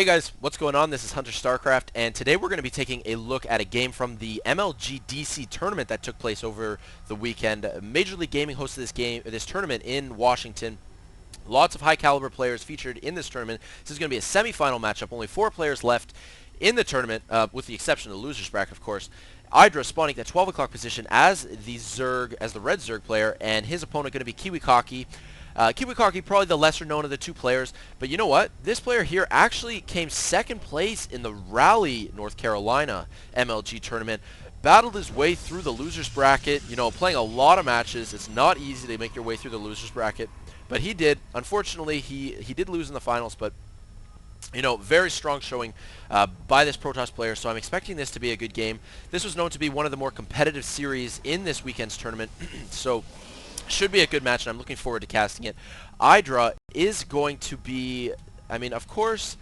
Hey guys, what's going on? This is HunterStarcraft, and today we're going to be taking a look at a game from the MLG DC tournament that took place over the weekend. Major League Gaming hosted this tournament in Washington. Lots of high caliber players featured in this tournament. This is going to be a semi-final matchup. Only 4 players left in the tournament, with the exception of the losers bracket, of course. IdrA spawning at 12 o'clock position as the red Zerg player, and his opponent going to be KiWiKaKi. KiWiKaKi, probably the lesser known of the 2 players, but you know what? This player here actually came second place in the Raleigh, North Carolina MLG tournament. Battled his way through the losers bracket, playing a lot of matches. It's not easy to make your way through the losers bracket, but he did. Unfortunately, he did lose in the finals, but very strong showing by this Protoss player, so I'm expecting this to be a good game. This was known to be one of the more competitive series in this weekend's tournament, so should be a good match, and I'm looking forward to casting it. IdrA is going to be, of course,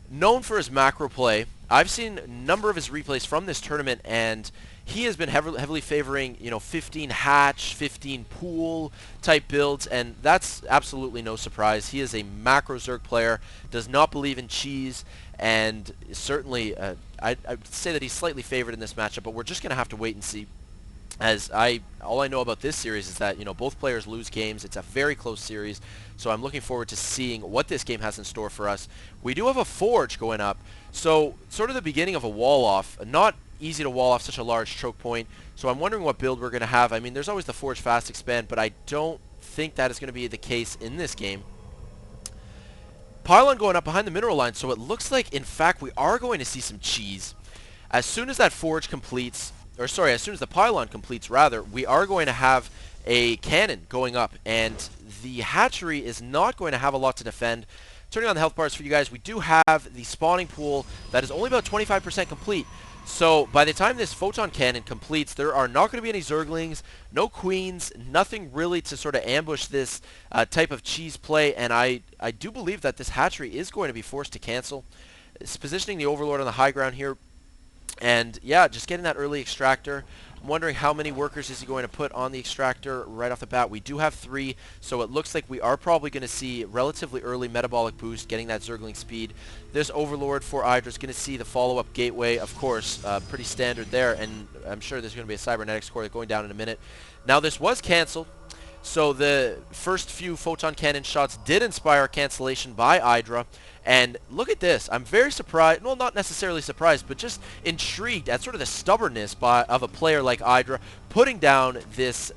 known for his macro play. I've seen a number of his replays from this tournament, and he has been heavily favoring, 15 hatch, 15 pool type builds, and that's absolutely no surprise. He is a macro Zerg player, does not believe in cheese, and certainly, I'd say that he's slightly favored in this matchup, but we're just going to have to wait and see. All I know about this series is that, both players lose games. It's a very close series, so I'm looking forward to seeing what this game has in store for us. We do have a Forge going up, so sort of the beginning of a wall-off. Not easy to wall off such a large choke point, so I'm wondering what build we're going to have. There's always the Forge fast expand, but I don't think that is going to be the case in this game. Pylon going up behind the mineral line, so it looks like, in fact, we are going to see some cheese. As soon as that Forge completes, as soon as the pylon completes, rather, we are going to have a cannon going up, and the hatchery is not going to have a lot to defend. Turning on the health bars for you guys, we do have the spawning pool that is only about 25% complete. So by the time this photon cannon completes, there are not going to be any Zerglings, no queens, nothing really to sort of ambush this type of cheese play, and I do believe that this hatchery is going to be forced to cancel. It's positioning the Overlord on the high ground here. And yeah, just getting that early extractor. I'm wondering how many workers is he going to put on the extractor right off the bat. We do have 3, so it looks like we are probably going to see relatively early metabolic boost, getting that Zergling speed. This Overlord for IdrA is going to see the follow-up gateway, of course, pretty standard there, and I'm sure there's going to be a cybernetics core going down in a minute. Now, this was canceled, so the first few photon cannon shots did inspire cancellation by IdrA. And look at this. I'm very surprised, well, not necessarily surprised, but just intrigued at sort of the stubbornness of a player like IdrA, putting down this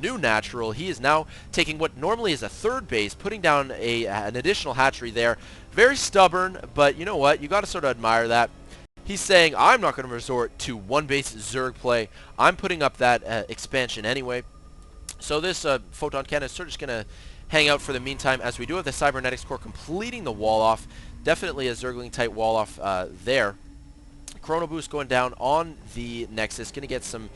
new natural. He is now taking what normally is a 3rd base, putting down an additional hatchery there. Very stubborn, but you know what? You got to sort of admire that. He's saying, I'm not going to resort to 1-base Zerg play. I'm putting up that expansion anyway. So this photon cannon is sort of just going to hang out for the meantime, as we do have the cybernetics core completing the wall off. Definitely a Zergling type wall off there. Chrono boost going down on the Nexus, going to get some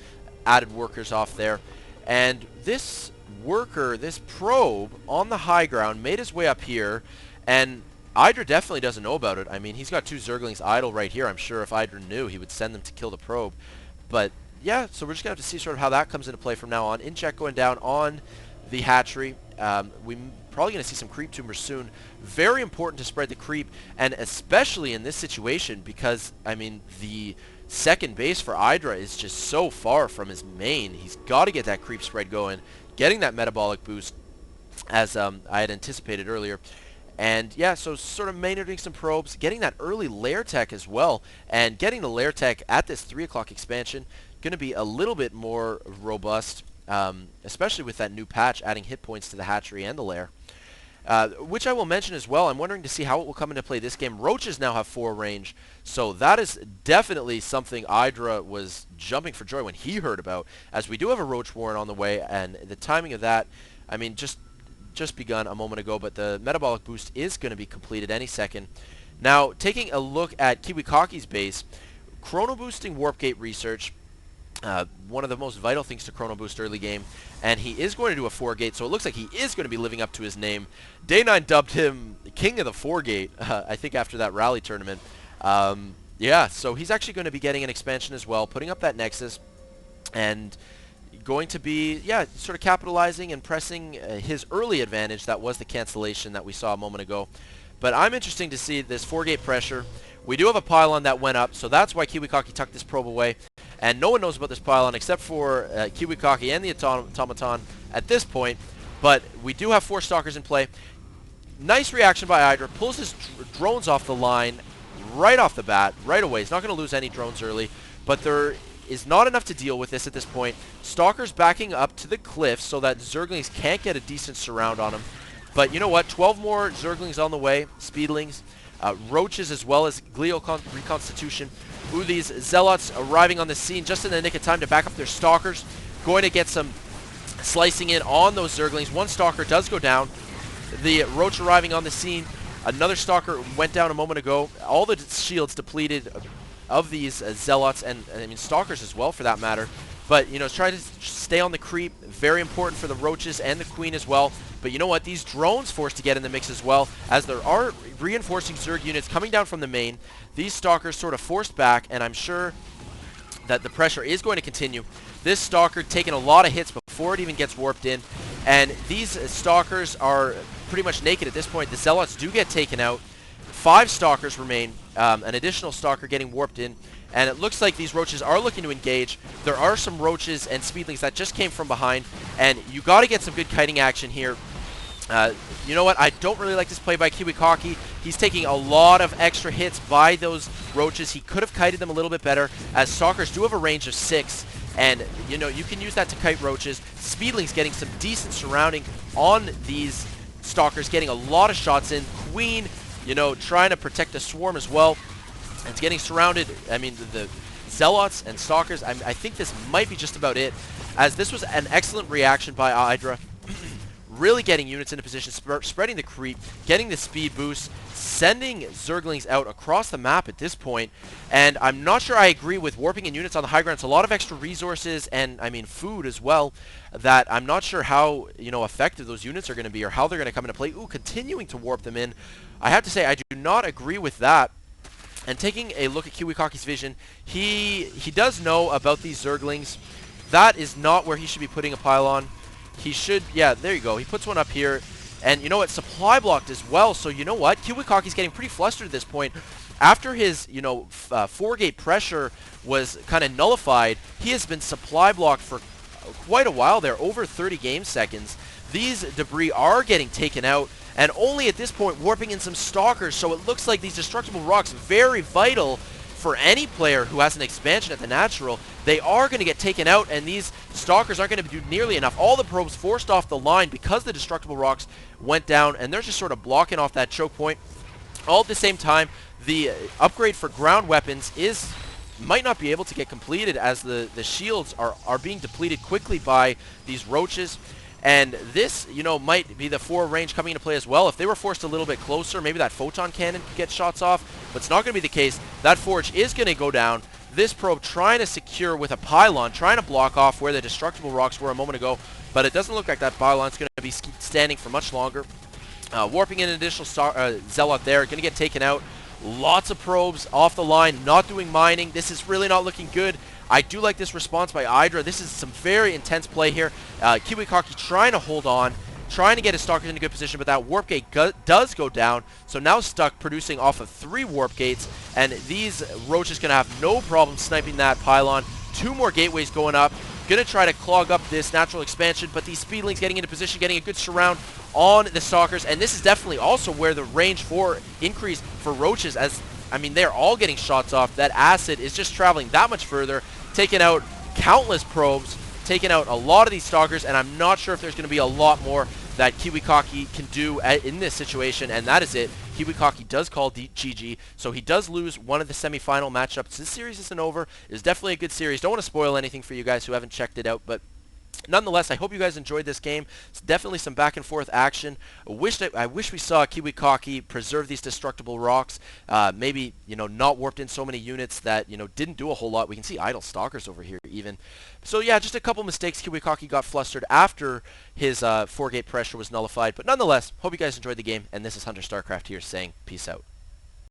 added workers off there. And this worker, this probe on the high ground, made his way up here, and IdrA definitely doesn't know about it. He's got 2 Zerglings idle right here. I'm sure if IdrA knew, he would send them to kill the probe. But yeah, so we're just going to have to see sort of how that comes into play from now on. Inject going down on the hatchery. We're probably going to see some creep tumors soon. Very important to spread the creep, and especially in this situation because, the second base for IdrA is just so far from his main. He's got to get that creep spread going, getting that metabolic boost, as I had anticipated earlier. And yeah, so sort of maintaining some probes, getting that early lair tech as well, and getting the lair tech at this 3 o'clock expansion, going to be a little bit more robust. Especially with that new patch adding hit points to the hatchery and the lair. Which I will mention as well, I'm wondering to see how it will come into play this game. Roaches now have 4 range, so that is definitely something IdrA was jumping for joy when he heard about, as we do have a Roach Warren on the way, and the timing of that, just begun a moment ago, but the metabolic boost is going to be completed any second. Now, taking a look at KiWiKaKi's base, chrono boosting warp gate research, one of the most vital things to chrono boost early game, and he is going to do a 4-gate, so it looks like he is going to be living up to his name. Day9 dubbed him King of the 4-gate, I think after that rally tournament. Yeah, so he's actually going to be getting an expansion as well, putting up that Nexus, and going to be, yeah, sort of capitalizing and pressing his early advantage. That was the cancellation that we saw a moment ago. But I'm interested to see this 4-gate pressure. We do have a pylon that went up, so that's why KiWiKaKi tucked this probe away. And no one knows about this pylon except for KiWiKaKi and the automaton at this point. But we do have 4 stalkers in play. Nice reaction by IdrA. Pulls his drones off the line right off the bat, right away. He's not going to lose any drones early. But there is not enough to deal with this at this point. Stalkers backing up to the cliff so that Zerglings can't get a decent surround on him. But you know what? 12 more Zerglings on the way. Speedlings. Roaches as well as Glial Reconstitution. Ooh, these Zealots arriving on the scene just in the nick of time to back up their Stalkers. Going to get some slicing in on those Zerglings. One Stalker does go down. The Roach arriving on the scene. Another Stalker went down a moment ago. All the shields depleted of these Zealots, and I mean Stalkers as well for that matter. But, you know, try to stay on the creep. Very important for the Roaches and the Queen as well. But you know what? These drones forced to get in the mix as well, as there are reinforcing Zerg units coming down from the main. These Stalkers sort of forced back, and I'm sure that the pressure is going to continue. This Stalker taking a lot of hits before it even gets warped in. And these Stalkers are pretty much naked at this point. The Zealots do get taken out. 5 Stalkers remain. An additional Stalker getting warped in. And it looks like these Roaches are looking to engage. There are some Roaches and Speedlings that just came from behind. And you got to get some good kiting action here. You know what? I don't really like this play by KiWiKaKi. He's taking a lot of extra hits by those Roaches. He could have kited them a little bit better, as Stalkers do have a range of 6. And, you know, you can use that to kite Roaches. Speedlings getting some decent surrounding on these Stalkers, getting a lot of shots in. Queen, you know, trying to protect the swarm as well. And getting surrounded. I mean, the Zealots and Stalkers, I think this might be just about it, as this was an excellent reaction by IdrA. Really getting units into position, spreading the creep, getting the speed boost, sending Zerglings out across the map at this point. And I'm not sure I agree with warping in units on the high ground. It's a lot of extra resources and, I mean, food as well, that I'm not sure how, you know, effective those units are going to be or how they're going to come into play. Ooh, continuing to warp them in. I have to say, I do not agree with that. And taking a look at KiWiKaKi's vision, he does know about these Zerglings. That is not where he should be putting a pylon. He should, yeah, there you go. He puts one up here. And you know what? Supply blocked as well. So you know what? KiWiKaKi's getting pretty flustered at this point. After his, you know, 4-gate pressure was kind of nullified, he has been supply blocked for quite a while there, over 30 game seconds. These debris are getting taken out, and only at this point warping in some Stalkers, so it looks like these destructible rocks, very vital for any player who has an expansion at the natural. They are going to get taken out, and these Stalkers aren't going to do nearly enough. All the probes forced off the line because the destructible rocks went down, and they're just sort of blocking off that choke point. All at the same time, the upgrade for ground weapons might not be able to get completed, as the shields are being depleted quickly by these Roaches. And this, you know, might be the 4 range coming into play as well. If they were forced a little bit closer, maybe that photon cannon could get shots off. But it's not going to be the case. That forge is going to go down. This probe trying to secure with a pylon, trying to block off where the destructible rocks were a moment ago. But it doesn't look like that pylon's going to be standing for much longer. Warping in an additional Zealot there, going to get taken out. Lots of probes off the line, not doing mining. This is really not looking good. I do like this response by IdrA. This is some very intense play here. KiWiKaKi trying to hold on, trying to get his Stalkers in a good position, but that warp gate does go down. So now stuck producing off of 3 warp gates, and these Roaches going to have no problem sniping that pylon. 2 more gateways going up. Going to try to clog up this natural expansion, but these Speedlings getting into position, getting a good surround on the Stalkers. And this is definitely also where the range for increase for Roaches, as, I mean, they're all getting shots off. That acid is just traveling that much further, taking out countless probes, taking out a lot of these Stalkers, and I'm not sure if there's going to be a lot more that KiWiKaKi can do in this situation, and that is it. KiWiKaKi does call GG, so he does lose one of the semifinal matchups. This series isn't over. It's definitely a good series. Don't want to spoil anything for you guys who haven't checked it out, but nonetheless, I hope you guys enjoyed this game. It's definitely some back and forth action. I wish we saw KiWiKaKi preserve these destructible rocks. Maybe, you know, not warped in so many units that, you know, didn't do a whole lot. We can see idle Stalkers over here even. So yeah, just a couple mistakes. KiWiKaKi got flustered after his 4-gate pressure was nullified. But nonetheless, hope you guys enjoyed the game. And this is HunterStarcraft here saying peace out.